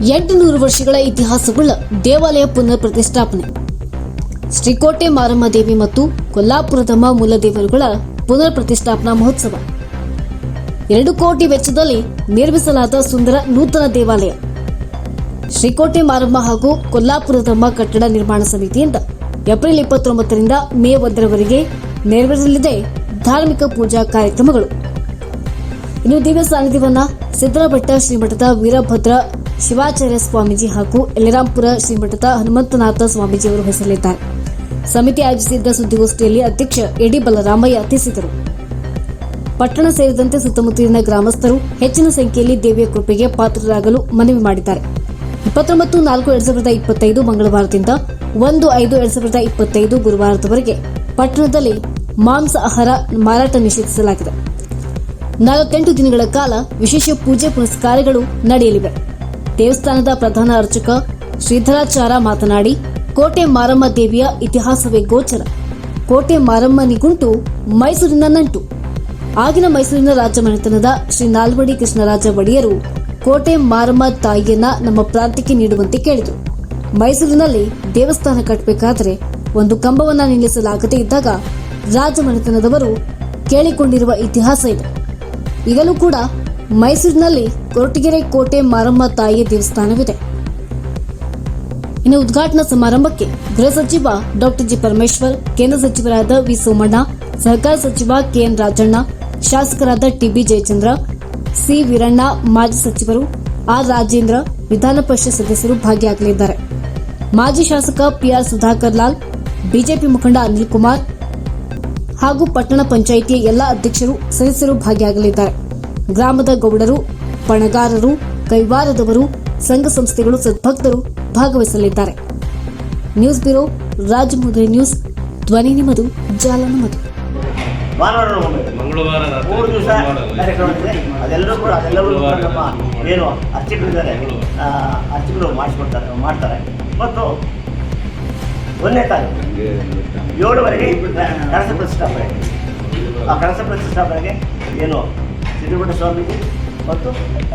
800 ವರ್ಷಗಳ ಇತಿಹಾಸವುಳ್ಳ ದೇವಾಲಯ ಪುನರ್ ಪ್ರತಿಷ್ಠಾಪನೆ. ಶ್ರೀಕೋಟೆ ಮಾರಮ್ಮ ದೇವಿ ಮತ್ತು ಕೊಲ್ಲಾಪುರದಮ್ಮ ಮೂಲ ದೇವರುಗಳ ಪುನರ್ ಪ್ರತಿಷ್ಠಾಪನಾ ಮಹೋತ್ಸವ. 2 ಕೋಟಿ ವೆಚ್ಚದಲ್ಲಿ ನಿರ್ಮಿಸಲಾದ ಸುಂದರ ನೂತನ ದೇವಾಲಯ. ಶ್ರೀಕೋಟೆ ಮಾರಮ್ಮ ಹಾಗೂ ಕೊಲ್ಲಾಪುರದಮ್ಮ ಕಟ್ಟಡ ನಿರ್ಮಾಣ ಸಮಿತಿಯಿಂದ ಏಪ್ರಿಲ್ 29ರಿಂದ ಮೇ 1ರವರೆಗೆ ನೆರವೇರಲಿದೆ ಧಾರ್ಮಿಕ ಪೂಜಾ ಕಾರ್ಯಕ್ರಮಗಳು. ಇನ್ನು ದಿವ್ಯ ಸಾನ್ನಿಧ್ಯವನ್ನ ಸಿದ್ದರಬೆಟ್ಟ ಶ್ರೀಮಠದ ವೀರಭದ್ರ ಶಿವಾಚಾರ್ಯ ಸ್ವಾಮೀಜಿ ಹಾಗೂ ಯಲರಾಂಪುರ ಶ್ರೀಮಠದ ಹನುಮಂತನಾಥ ಸ್ವಾಮೀಜಿಯವರು ವಹಿಸಲಿದ್ದಾರೆ. ಸಮಿತಿ ಆಯೋಜಿಸಿದ್ದ ಸುದ್ದಿಗೋಷ್ಠಿಯಲ್ಲಿ ಅಧ್ಯಕ್ಷ ಎಡಿ ಬಲರಾಮಯ್ಯ ತಿಳಿಸಿದರು. ಪಟ್ಟಣ ಸೇರಿದಂತೆ ಸುತ್ತಮುತ್ತಲಿನ ಗ್ರಾಮಸ್ಥರು ಹೆಚ್ಚಿನ ಸಂಖ್ಯೆಯಲ್ಲಿ ದೇವಿಯ ಕೃಪೆಗೆ ಪಾತ್ರರಾಗಲು ಮನವಿ ಮಾಡಿದ್ದಾರೆ. 29/4/2025 ಮಂಗಳವಾರದಿಂದ 1/5/2025 ಗುರುವಾರದವರೆಗೆ ಪಟ್ಟಣದಲ್ಲಿ ಮಾಂಸ ಆಹಾರ ಮಾರಾಟ ನಿಷೇಧಿಸಲಾಗಿದೆ. 48 ದಿನಗಳ ಕಾಲ ವಿಶೇಷ ಪೂಜೆ ಪುನಸ್ಕಾರಗಳು ನಡೆಯಲಿವೆ. ದೇವಸ್ಥಾನದ ಪ್ರಧಾನ ಅರ್ಚಕ ಶ್ರೀಧರಾಚಾರ ಮಾತನಾಡಿ, ಕೋಟೆ ಮಾರಮ್ಮ ದೇವಿಯ ಇತಿಹಾಸವೇ ಗೋಚರ. ಕೋಟೆ ಮಾರಮ್ಮನಿಗುಂಟು ಮೈಸೂರಿನ ನಂಟು. ಆಗಿನ ಮೈಸೂರಿನ ರಾಜಮನೆತನದ ಶ್ರೀ ನಾಲ್ವಡಿ ಕೃಷ್ಣರಾಜ ಒಡೆಯರು ಕೋಟೆ ಮಾರಮ್ಮ ತಾಯಿಯನ್ನ ನಮ್ಮ ಪ್ರಾಂತ್ಯಕ್ಕೆ ನೀಡುವಂತೆ ಕೇಳಿದರು. ಮೈಸೂರಿನಲ್ಲಿ ದೇವಸ್ಥಾನ ಕಟ್ಟಬೇಕಾದರೆ ಒಂದು ಕಂಬವನ್ನ ನಿಲ್ಲಿಸಲಾಗದೇ ಇದ್ದಾಗ ರಾಜಮನೆತನದವರು ಕೇಳಿಕೊಂಡಿರುವ ಇತಿಹಾಸ ಇದೆ. ಈಗಲೂ ಕೂಡ ಮೈಸೂರಿನಲ್ಲಿ ಕೊರಟಗೆರೆ ಕೋಟೆ ಮಾರಮ್ಮ ತಾಯಿಯ ದೇವಸ್ಥಾನವಿದೆ. ಇನ್ನು ಉದ್ಘಾಟನಾ ಸಮಾರಂಭಕ್ಕೆ ಗೃಹ ಸಚಿವ ಡಾಕ್ಟರ್ ಜಿ ಪರಮೇಶ್ವರ್, ಕೇಂದ್ರ ಸಚಿವರಾದ ವಿ ಸೋಮಣ್ಣ, ಸಹಕಾರ ಸಚಿವ ಕೆಎನ್ ರಾಜಣ್ಣ, ಶಾಸಕರಾದ ಟಿಬಿ ಜಯಚಂದ್ರ, ಸಿ ವೀರಣ್ಣ, ಮಾಜಿ ಸಚಿವರು ಆರ್ ರಾಜೇಂದ್ರ, ವಿಧಾನ ಪರಿಷತ್ ಸದಸ್ಯರು ಭಾಗಿಯಾಗಲಿದ್ದಾರೆ. ಮಾಜಿ ಶಾಸಕ ಪಿಆರ್ ಸುಧಾಕರ್ ಲಾಲ್, ಬಿಜೆಪಿ ಮುಖಂಡ ಅನಿಲ್ ಕುಮಾರ್ ಹಾಗೂ ಪಟ್ಟಣ ಪಂಚಾಯಿತಿಯ ಎಲ್ಲ ಅಧ್ಯಕ್ಷರು, ಸದಸ್ಯರು ಭಾಗಿಯಾಗಲಿದ್ದಾರೆ. ಗ್ರಾಮದ ಗೌಡರು, ಪಣಗಾರರು, ಕೈವಾರದವರು, ಸಂಘ ಸಂಸ್ಥೆಗಳು, ಸದ್ಭಕ್ತರು ಭಾಗವಹಿಸಲಿದ್ದಾರೆ. ನ್ಯೂಸ್ ಬ್ಯೂರೋ, ರಾಜಮುದ್ರಿ ನ್ಯೂಸ್, ಧ್ವನಿ ನಿಮ್ಮದು, ಜಾಲ ನಮ್ಮದು. ಮಂಗಳವಾರ 3 ದಿವಸ ಕಾರ್ಯಕ್ರಮ ಇದೆ. ಅದೆಲ್ಲವೂ ನಮ್ಮ ಏನು ಅರ್ಚಕರಿದ್ದಾರೆ, ಅರ್ಚಕರು ಮಾಡ್ತಾರೆ. ಮತ್ತು 1ನೇ ತಾರೀಕು 7ವರೆಗೆ ಕಳಸ ಪ್ರತಿಷ್ಠಾಪನೆ. ಆ ಕಳಸ ಪ್ರತಿಷ್ಠಾಪನೆಗೆ ಏನು ಸಿದ್ದರಬೆಟ್ಟ ಸ್ವಾಮೀಜಿ ಮತ್ತು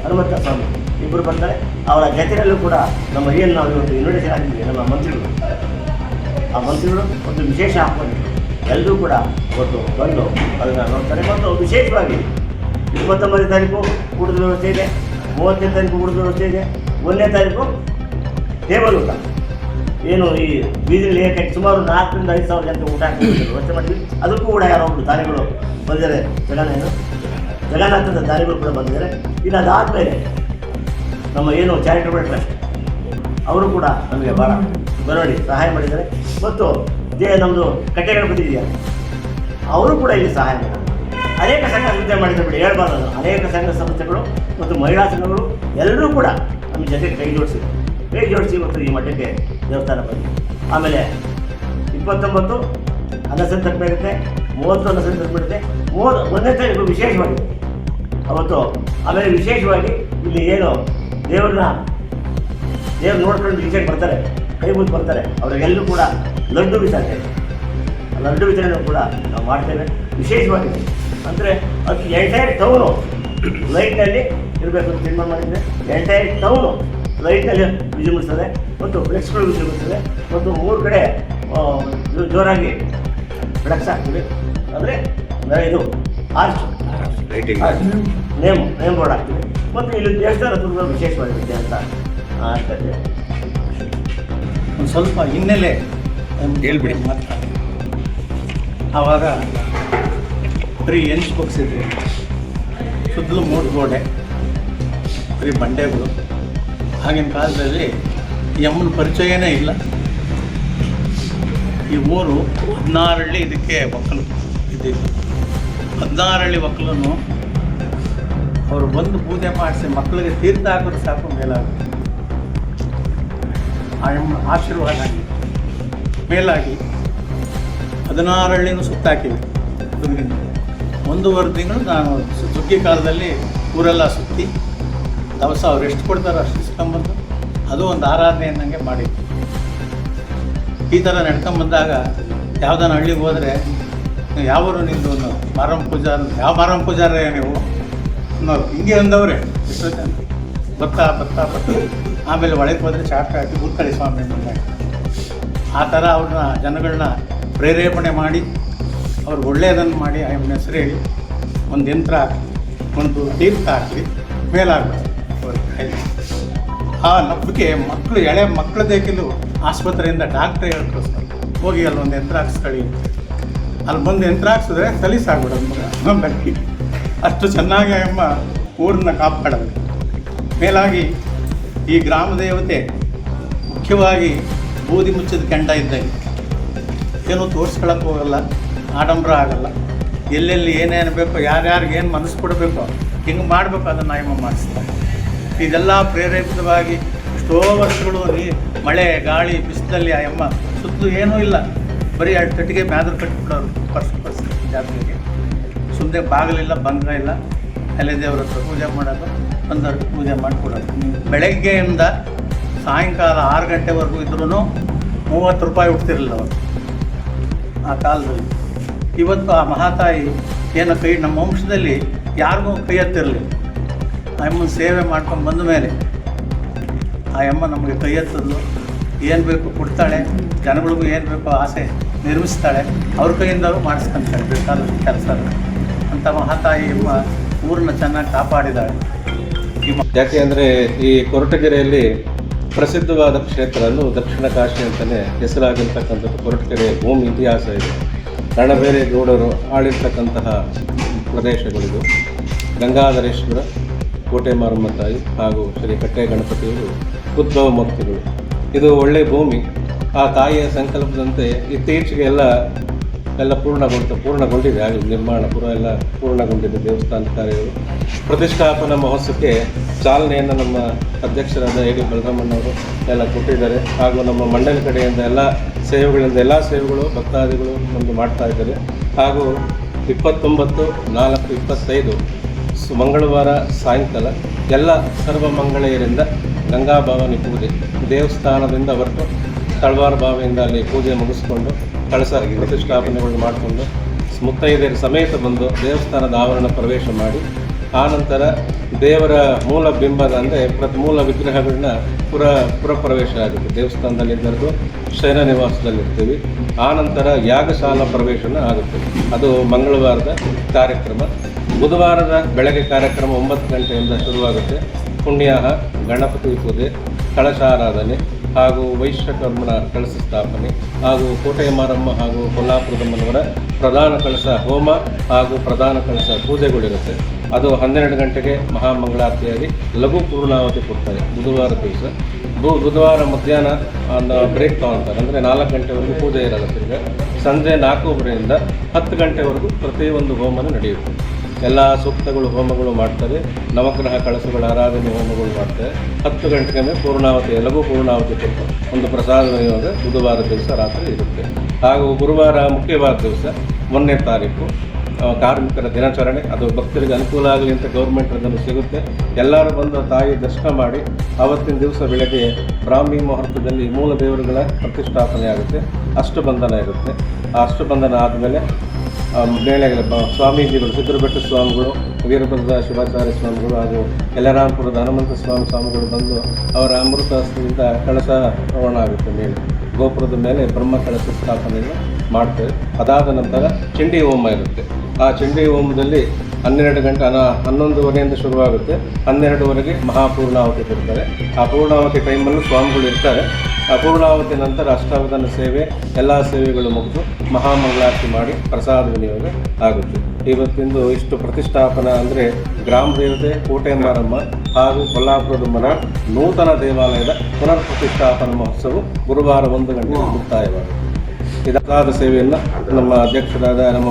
ಹನುಮಂತ ಸ್ವಾಮಿ ಇಬ್ಬರು ಬರ್ತಾರೆ. ಅವರ ಜೊತೆಯಲ್ಲೂ ಕೂಡ ನಮ್ಮ ಏನು ನಾವು ಇವತ್ತು ಇನ್ವಿಟೇಷನ್ ಆಗಿದ್ದೀವಿ ನಮ್ಮ ಮಂತ್ರಿಗಳು, ಆ ಮಂತ್ರಿಗಳು ಒಂದು ವಿಶೇಷ ಆಹ್ವಾನ ಎಲ್ಲರೂ ಕೂಡ ಇವತ್ತು ಬಂದು ಅದನ್ನು ನೋಡ್ತಾರೆ. ಮತ್ತು ವಿಶೇಷವಾಗಿ 29ನೇ ತಾರೀಕು ಊಟದ ವ್ಯವಸ್ಥೆ ಇದೆ, 30ನೇ ತಾರೀಕು ಊಟದ ವ್ಯವಸ್ಥೆ ಇದೆ, 1ನೇ ತಾರೀಕು ಟೇಬಲ್ ಊಟ. ಏನು ಈ ಬೀದಿಯಲ್ಲಿ ಏಕೈಕ ಸುಮಾರು 4,000 to 5,000 ಜನಕ್ಕೆ ಊಟ ಹಾಕಿ ವ್ಯವಸ್ಥೆ ಮಾಡಿದ್ವಿ. ಅದಕ್ಕೂ ಕೂಡ ಯಾರೋ ಒಬ್ಬರು ದಾನಿಗಳು ಬಂದಿದ್ದಾರೆ, ಜಗನ್ನಾಥದ ದಾನಿಗಳು ಕೂಡ ಬಂದಿದ್ದಾರೆ. ಇನ್ನು ಅದಾದಮೇಲೆ ನಮ್ಮ ಏನು ಚಾರಿಟಬಲ್ ಟ್ರಸ್ಟ್ ಅವರು ಕೂಡ ನಮಗೆ ಭಾಳ ಬರೋಡಿ ಸಹಾಯ ಮಾಡಿದ್ದಾರೆ. ಮತ್ತು ನಮ್ಮದು ಕಟ್ಟೆಗಣಪತಿ ಇದೆಯಲ್ಲ, ಅವರು ಕೂಡ ಇಲ್ಲಿ ಸಹಾಯ ಮಾಡಿದ್ದಾರೆ. ಅನೇಕ ಸಂಘ ಸಂಸ್ಥೆ ಮಾಡಿದ್ದಾರೆ ಬಿಡಿ, ಹೇಳ್ಬಾರ್ದು. ಅನೇಕ ಸಂಘ ಸಂಸ್ಥೆಗಳು ಮತ್ತು ಮಹಿಳಾ ಸಂಘಗಳು ಎಲ್ಲರೂ ಕೂಡ ನಮ್ಮ ಜೊತೆಗೆ ಕೈ ಜೋಡಿಸಿ ಮತ್ತು ಈ ಮಠಕ್ಕೆ ದೇವಸ್ಥಾನ ಬಂದಿದೆ. ಆಮೇಲೆ 29 ಅನ್ನಸಂತರ್ಪಣೆ ಇರುತ್ತೆ, 30 ಅನ್ನಸಂತರ್ಪಣೆ ಇರುತ್ತೆ, 1ನೇ ತಾರೀಕು ವಿಶೇಷವಾಗಿದೆ ಅವತ್ತು. ಆಮೇಲೆ ವಿಶೇಷವಾಗಿ ಇಲ್ಲಿ ಏನು ದೇವ್ರು ನೋಡ್ಕೊಂಡು ಈಚೆಗೆ ಬರ್ತಾರೆ, ಕೈ ಮುಗಿದು ಬರ್ತಾರೆ, ಅವರಿಗೆಲ್ಲೂ ಕೂಡ ಲಡ್ಡು ವಿತರಣೆ ಕೂಡ ನಾವು ಮಾಡ್ತೇವೆ. ವಿಶೇಷವಾಗಿದೆ ಅಂದರೆ ಅದು ಎಂಟೈರ್ ಟೌನು ಲೈಟ್ನಲ್ಲಿ ಇರಬೇಕು ಅಂತ ತೀರ್ಮಾನ ಮಾಡಿದರೆ, ಎಂಟೈರ್ ಟೌನು ಲೈಟ್ನಲ್ಲಿ ವಿಜೃಂಭಿಸ್ತದೆ ಮತ್ತು ಫ್ಲೆಕ್ಸ್ಗಳು ವಿಜೃಂಭಿಸ್ತದೆ. ಮತ್ತು 3 ಕಡೆ ಜೋರಾಗಿ ಬೆಳಗ್ಸಾಗ್ತದೆ. ಅಂದರೆ ಇದು ಆರ್ಚ್ ನೇಮ್ ಬೋರ್ಡ್ ಆಗ್ತದೆ. ಮತ್ತು ಇಲ್ಲಿ ದೇವಸ್ಥಾನ ತುಂಬ ವಿಶೇಷವಾಗಿರುತ್ತೆ ಅಂತ ಆಗ್ತದೆ. ಒಂದು ಸ್ವಲ್ಪ ಹಿನ್ನೆಲೆ ಹೇಳ್ಬಿಡಿ. ಆವಾಗ ಬರೀ ಎನ್ಸ್ ಬಗ್ಸಿದ್ರು, ಸುತ್ತಲೂ 3 ಗೋಡೆ, ಬರೀ ಬಂಡೆಗಳು. ಆಗಿನ ಕಾಲದಲ್ಲಿ ಈ ಅಮ್ಮನ ಪರಿಚಯನೇ ಇಲ್ಲ. ಈ ಊರು 16 ಹಳ್ಳಿ ಇದಕ್ಕೆ ಒಕ್ಕಲು ಇದ್ದಿದ್ದು. 16 ಹಳ್ಳಿ ಒಕ್ಕಲನ್ನು ಅವರು ಬಂದು ಪೂಜೆ ಮಾಡಿಸಿ ಮಕ್ಕಳಿಗೆ ತೀರ್ಥ ಹಾಕಿದ್ರೆ ಸಾಕು ಮೇಲಾಗುತ್ತೆ. ಆ ಅಮ್ಮನ ಆಶೀರ್ವಾದ ಮೇಲಾಗಿ 16 ಹಳ್ಳಿನೂ ಸುತ್ತಾಕಿವಿ. ದುರ್ಗಿಂದ 1.5 ತಿಂಗಳು ನಾನು ಸುಗ್ಗಿ ಕಾಲದಲ್ಲಿ ಊರೆಲ್ಲ ಸುತ್ತಿ ದವಸ ಅವ್ರು ಎಷ್ಟು ಕೊಡ್ತಾರೋ ಅಷ್ಟು ಇಸ್ಕೊಂಬಂದು ಅದು ಒಂದು ಆರಾಧನೆ ಅನ್ನಂಗೆ ಮಾಡಿದ್ವಿ. ಈ ಥರ ನಡ್ಕೊಂಬಂದಾಗ ಯಾವುದಾನ ಹಳ್ಳಿಗೆ ಹೋದರೆ ಯಾವರು ನಿಂದು ಮಾರಮ್ಮ ಪೂಜಾರ, ಯಾವ ಮಾರಮ್ಮ ಪೂಜಾರ ನೀವು ಅನ್ನೋರು ಹಿಂಗೆ ಅಂದವ್ರೆ ಎಷ್ಟೋ ಜನ. ಬರ್ತಾ ಆಮೇಲೆ ಒಳಗೆ ಹೋದರೆ ಚಾಟ್ ಹಾಕಿ ಗುರ್ಕಳಿ ಸ್ವಾಮಿ ಬಂದಾಗ ಆ ಥರ ಅವ್ರನ್ನ ಜನಗಳನ್ನ ಪ್ರೇರೇಪಣೆ ಮಾಡಿ ಅವ್ರಿಗೆ ಒಳ್ಳೆಯದನ್ನು ಮಾಡಿ ಆಯಮ್ಮನ ಹೆಸರು ಹೇಳಿ ಒಂದು ಯಂತ್ರ ಹಾಕಿ ಒಂದು ತೀರ್ಥ ಹಾಕಿ ಮೇಲಾಗಬೇಕು ಅವ್ರ ಕೈಲಿ. ಆ ನಂಬಿಕೆ ಮಕ್ಕಳು ಎಳೆ ಮಕ್ಕಳದೇಕಿಲು ಆಸ್ಪತ್ರೆಯಿಂದ ಡಾಕ್ಟ್ರೇ ಹೇಳ್ಕೊಳ್ತಾರೆ ಹೋಗಿ ಅಲ್ಲಿ ಒಂದು ಯಂತ್ರ ಹಾಕ್ಸ್ಕೊಳ್ಳಿ, ಅಲ್ಲಿ ಬಂದು ಯಂತ್ರ ಹಾಕ್ಸಿದ್ರೆ ಸಲೀಸಾಗ್ಬಿಡೋದು ನಂಬಿ ಅಷ್ಟು ಚೆನ್ನಾಗಿ ಅಮ್ಮ ಊರನ್ನ ಕಾಪಾಡೋದು. ಮೇಲಾಗಿ ಈ ಗ್ರಾಮ ದೇವತೆ ಮುಖ್ಯವಾಗಿ ಬೂದಿ ಮುಚ್ಚಿದ ಕೆಂಡ ಇದ್ದಂಗೆ, ಏನೂ ತೋರಿಸ್ಕೊಳಕ್ಕೆ ಹೋಗಲ್ಲ, ಆಡಂಬರ ಆಗಲ್ಲ. ಎಲ್ಲೆಲ್ಲಿ ಏನೇನು ಬೇಕೋ ಯಾರ್ಯಾರಿಗೆ ಏನು ಮನಸ್ಸು ಕೊಡಬೇಕೋ ಹಿಂಗೆ ಮಾಡಬೇಕು ಅದನ್ನು ಅಮ್ಮ ಮಾಡಿಸ್ತಾರೆ. ಇದೆಲ್ಲ ಪ್ರೇರೇಪಿತವಾಗಿ ಎಷ್ಟೋ ವರ್ಷಗಳು ಮಳೆ ಗಾಳಿ ಬಿಸಿಲಲ್ಲಿ ಆ ಅಮ್ಮ ಸುತ್ತಲೂ ಏನೂ ಇಲ್ಲ, ಬರೀ 2 ಕಟ್ಟಿಗೆ ಮ್ಯಾದ್ರು ಕಟ್ಟಿಬಿಡೋರು ಪರ್ಸ್ ಜಾತ್ರೆಗೆ. ಸುಮ್ಮನೆ ಬಾಗಿಲಿಲ್ಲ, ಬಂದ್ರ ಇಲ್ಲ, ಎಲೆ ದೇವ್ರ ಹತ್ರ ಪೂಜೆ ಮಾಡೋದು, ಬಂದವ್ರಿಗೆ ಪೂಜೆ ಮಾಡಿಕೊಡೋದು. ಬೆಳಗ್ಗೆಯಿಂದ ಸಾಯಂಕಾಲ 6 ಗಂಟೆವರೆಗೂ ಇದ್ರೂ 30 ರೂಪಾಯಿ ಉಡ್ತಿರಲಿಲ್ಲ ಅವರು ಆ ಕಾಲದಲ್ಲಿ. ಇವತ್ತು ಆ ಮಹಾತಾಯಿ ಏನೋ ಕೈ ನಮ್ಮ ವಂಶದಲ್ಲಿ ಯಾರಿಗೂ ಕೈ ಎತ್ತಿರಲಿಲ್ಲ. ಆ ಅಮ್ಮನ ಸೇವೆ ಮಾಡ್ಕೊಂಡು ಬಂದ ಮೇಲೆ ಆ ಅಮ್ಮ ನಮಗೆ ಕೈ ಎತ್ತದ್ಲು, ಏನು ಬೇಕು ಕೊಡ್ತಾಳೆ, ಜನಗಳಿಗೂ ಏನು ಬೇಕೋ ಆಸೆ ನಿರ್ಮಿಸ್ತಾಳೆ, ಅವ್ರ ಕೈಯಿಂದಲೂ ಮಾಡಿಸ್ಕೊಂತಾಳೆ ಬೇಕಾದಷ್ಟು ಕೆಲಸ. ಅಂಥ ಮಹಾತಾಯಿ ಅಮ್ಮ ಊರನ್ನ ಚೆನ್ನಾಗಿ ಕಾಪಾಡಿದ್ದಾಳೆ. ಯಾಕೆ ಅಂದರೆ ಈ ಕೊರಟಗೆರೆಯಲ್ಲಿ ಪ್ರಸಿದ್ಧವಾದ ಕ್ಷೇತ್ರ ಅದು ದಕ್ಷಿಣ ಕಾಶಿ ಅಂತಲೇ ಹೆಸರಾಗಿರ್ತಕ್ಕಂಥದ್ದು ಕೊರಟಗೆರೆ ಭೂಮಿ ಇತಿಹಾಸ ಇದೆ. ರಣಬೇರೆ ಗೌಡರು ಆಳಿರ್ತಕ್ಕಂತಹ ಪ್ರದೇಶಗಳಿದು. ಗಂಗಾಧರೇಶ್ವರ, ಕೋಟೆ ಮಾರಮ್ಮ ತಾಯಿ ಹಾಗೂ ಶ್ರೀ ಕಟ್ಟೆ ಗಣಪತಿಯವರು ಉದ್ಭವ ಮೂರ್ತಿಗಳು. ಇದು ಒಳ್ಳೆಯ ಭೂಮಿ. ಆ ತಾಯಿಯ ಸಂಕಲ್ಪದಂತೆ ಇತ್ತೀಚೆಗೆ ಎಲ್ಲ ಪೂರ್ಣಗೊಂಡಿದೆ. ಆಗ ನಿರ್ಮಾಣ ಎಲ್ಲ ಪೂರ್ಣಗೊಂಡಿದೆ. ದೇವಸ್ಥಾನ ಕಾರ್ಯಗಳು ಪ್ರತಿಷ್ಠಾಪನಾ ಮಹೋತ್ಸವಕ್ಕೆ ಚಾಲನೆಯನ್ನು ನಮ್ಮ ಅಧ್ಯಕ್ಷರಾದ ಎ ಡಿ ಬಲರಾಮಣ್ಣವರು ಎಲ್ಲ ಕೊಟ್ಟಿದ್ದಾರೆ. ಹಾಗೂ ನಮ್ಮ ಮಂಡಳಿ ಕಡೆಯಿಂದ ಎಲ್ಲ ಸೇವೆಗಳು ಭಕ್ತಾದಿಗಳು ಒಂದು ಮಾಡ್ತಾ ಇದ್ದಾರೆ. ಹಾಗೂ 29/4/25 ಮಂಗಳವಾರ ಸಾಯಂಕಾಲ ಎಲ್ಲ ಸರ್ವಮಂಗಳೆಯರಿಂದ ಗಂಗಾಭವಾನಿ ಪೂಜೆ ದೇವಸ್ಥಾನದಿಂದ ಹೊರಟು ತಳವಾರ ಬಾವಿಯಿಂದ ಅಲ್ಲಿ ಪೂಜೆ ಮುಗಿಸ್ಕೊಂಡು ಕಳಸ ಪ್ರತಿಷ್ಠಾಪನೆಗಳು ಮಾಡಿಕೊಂಡು ಮುತ್ತೈದೆಯರ ಸಮೇತ ಬಂದು ದೇವಸ್ಥಾನದ ಆವರಣ ಪ್ರವೇಶ ಮಾಡಿ, ಆನಂತರ ದೇವರ ಮೂಲ ಬಿಂಬದ ಅಂದರೆ ಮೂಲ ವಿಗ್ರಹಗಳನ್ನ ಪುರ ಪ್ರವೇಶ ಆಗುತ್ತೆ. ದೇವಸ್ಥಾನದಲ್ಲಿ ನಡೆದು ಶಯನ ನಿವಾಸದಲ್ಲಿರ್ತೀವಿ. ಆನಂತರ ಯಾಗಶಾಲಾ ಪ್ರವೇಶನ ಆಗುತ್ತೆ. ಅದು ಮಂಗಳವಾರದ ಕಾರ್ಯಕ್ರಮ. ಬುಧವಾರದ ಬೆಳಗ್ಗೆ ಕಾರ್ಯಕ್ರಮ 9 ಗಂಟೆಯಿಂದ ಶುರುವಾಗುತ್ತೆ. ಪುಣ್ಯಾಹ, ಗಣಪತಿ ಪೂಜೆ, ಕಳಶಾರಾಧನೆ ಹಾಗೂ ವೈಶ್ವಕರ್ಮನ ಕಳಶ ಸ್ಥಾಪನೆ ಹಾಗೂ ಕೋಟೆ ಮಾರಮ್ಮ ಹಾಗೂ ಕೊಲ್ಲಾಪುರದಮ್ಮನವರ ಪ್ರಧಾನ ಕಳಶ ಹೋಮ ಹಾಗೂ ಪ್ರಧಾನ ಕಳಶ ಪೂಜೆಗಳಿರುತ್ತೆ. ಅದು 12 ಗಂಟೆಗೆ ಮಹಾಮಂಗಳಾರತಿಯಾಗಿ ಲಘು ಪೂರ್ಣಾವತಿ ಕೊಡ್ತಾರೆ ಬುಧವಾರ ದಿವಸ. ಬುಧವಾರ ಮಧ್ಯಾಹ್ನ ಬ್ರೇಕ್ ತೊಗೊಳ್ತಾರೆ. ಅಂದರೆ 4 ಗಂಟೆವರೆಗೂ ಪೂಜೆ ಇರಲ್ಲ. ತಿರ್ಗ ಸಂಜೆ 4:30ರಿಂದ 10 ಗಂಟೆವರೆಗೂ ಪ್ರತಿಯೊಂದು ಹೋಮನೂ ನಡೆಯುತ್ತೆ. ಎಲ್ಲ ಸೂಕ್ತಗಳು ಹೋಮಗಳು ಮಾಡ್ತಾರೆ. ನವಗ್ರಹ ಕಳಶಗಳ ಆರಾಧನೆ ಹೋಮಗಳು ಮಾಡ್ತಾರೆ. 10 ಗಂಟೆಗೆ ಪೂರ್ಣಾವತಿ ಲಘು ಪೂರ್ಣಾವತಿ ಕೊಟ್ಟು ಒಂದು ಪ್ರಸಾದ ವಿನಿಯೋಗ ಬುಧವಾರ ದಿವಸ ರಾತ್ರಿ ಇರುತ್ತೆ. ಹಾಗೂ ಗುರುವಾರ ಮುಖ್ಯವಾದ ದಿವಸ 1ನೇ ತಾರೀಕು ಕಾರ್ಮಿಕರ ದಿನಾಚರಣೆ. ಅದು ಭಕ್ತರಿಗೆ ಅನುಕೂಲ ಆಗಲಿ ಅಂತ ಗೌರ್ಮೆಂಟ್ ಅದನ್ನು ಸಿಗುತ್ತೆ. ಎಲ್ಲರೂ ಬಂದು ತಾಯಿ ದರ್ಶನ ಮಾಡಿ ಆವತ್ತಿನ ದಿವಸ ಬೆಳಗ್ಗೆ ಬ್ರಾಹ್ಮಿ ಮುಹೂರ್ತದಲ್ಲಿ ಮೂಲ ದೇವರುಗಳ ಪ್ರತಿಷ್ಠಾಪನೆ ಆಗುತ್ತೆ. ಅಷ್ಟಬಂಧನ ಇರುತ್ತೆ. ಆ ಅಷ್ಟಬಂಧನ ಆದಮೇಲೆ ಮೇಲೆ ಸ್ವಾಮೀಜಿಗಳು, ಸಿದ್ದರಬೆಟ್ಟ ಸ್ವಾಮಿಗಳು, ವೀರಭದ್ರ ಶಿವಾಚಾರ್ಯ ಸ್ವಾಮಿಗಳು ಹಾಗೂ ಯಲ್ಲರಾಮಪುರದ ಹನುಮಂತ ಸ್ವಾಮಿಗಳು ಬಂದು ಅವರ ಅಮೃತ ಹಸ್ತದಿಂದ ಕಳಶ ರೋಹಣ ಆಗುತ್ತೆ. ಮೇಲೆ ಗೋಪುರದ ಮೇಲೆ ಬ್ರಹ್ಮ ಕಳಶ ಸ್ಥಾಪನೆಯನ್ನು ಮಾಡ್ತೇವೆ. ಅದಾದ ನಂತರ ಚಂಡಿ ಹೋಮ ಇರುತ್ತೆ. ಆ ಚಂಡಿ ಹೋಮದಲ್ಲಿ 12 ಗಂಟೆ 11:30 ಶುರುವಾಗುತ್ತೆ. 12:00ವರೆಗೆ ಮಹಾಪೂರ್ಣಾವತಿ ಕೊಡ್ತಾರೆ. ಆ ಪೂರ್ಣಾವತಿ ಟೈಮಲ್ಲೂ ಸ್ವಾಮಿಗಳು ಇರ್ತಾರೆ. ಆ ಪೂರ್ಣಾವತಿ ನಂತರ ಅಷ್ಟಾವಧಾನ ಸೇವೆ ಎಲ್ಲ ಸೇವೆಗಳು ಮುಗಿದು ಮಹಾಮಂಗಳಾರತಿ ಮಾಡಿ ಪ್ರಸಾದ ವಿನಿಯೋಗ ಆಗುತ್ತೆ. ಇವತ್ತಿಂದು ಇಷ್ಟು ಪ್ರತಿಷ್ಠಾಪನಾ ಅಂದರೆ ಗ್ರಾಮ ದೇವತೆ ಕೋಟೆ ಮಾರಮ್ಮ ಹಾಗೂ ಕೊಲ್ಲಾಪುರದಮ್ಮನ ನೂತನ ದೇವಾಲಯದ ಪುನರ್ ಪ್ರತಿಷ್ಠಾಪನಾ ಮಹೋತ್ಸವ ಗುರುವಾರ 1 ಗಂಟೆಗೆ ಮುಕ್ತಾಯವಾಗುತ್ತೆ. ಇದಾದ ಸೇವೆಯನ್ನು ನಮ್ಮ ಅಧ್ಯಕ್ಷರಾದ ನಮ್ಮ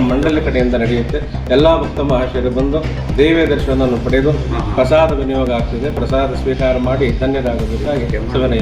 ಮಂಡಳಿ ಕಡೆಯಿಂದ ನಡೆಯುತ್ತೆ. ಎಲ್ಲ ಭಕ್ತ ಮಹಾಶಯರು ಬಂದು ದೇವಿಯ ದರ್ಶನವನ್ನು ಪಡೆದು ಪ್ರಸಾದ ವಿನಿಯೋಗ ಆಗ್ತಿದೆ. ಪ್ರಸಾದ ಸ್ವೀಕಾರ ಮಾಡಿ ಧನ್ಯರಾಗಬೇಕಾಗಿ ಸವಿನಯ